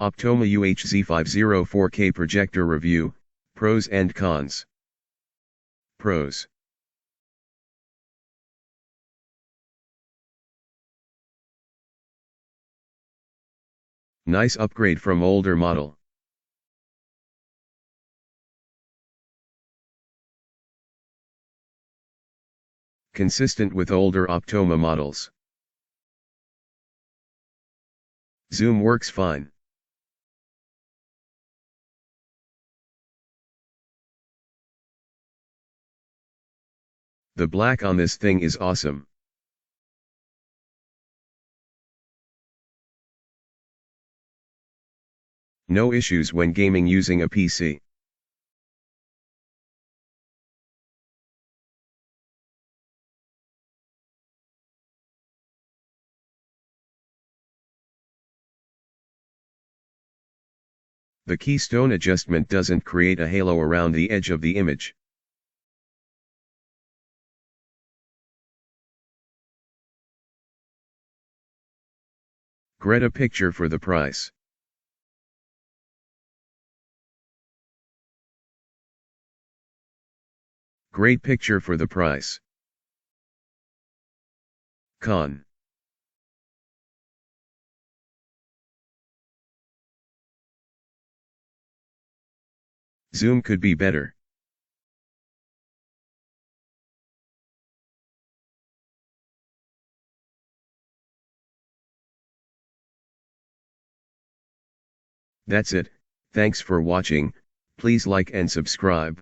Optoma UHZ50 4K Projector Review, Pros and Cons. Pros. Nice upgrade from older model. Consistent with older Optoma models. Zoom works fine. The black on this thing is awesome. No issues when gaming using a PC. The keystone adjustment doesn't create a halo around the edge of the image. Great picture for the price. Great picture for the price. Con. Zoom could be better. That's it, thanks for watching, please like and subscribe.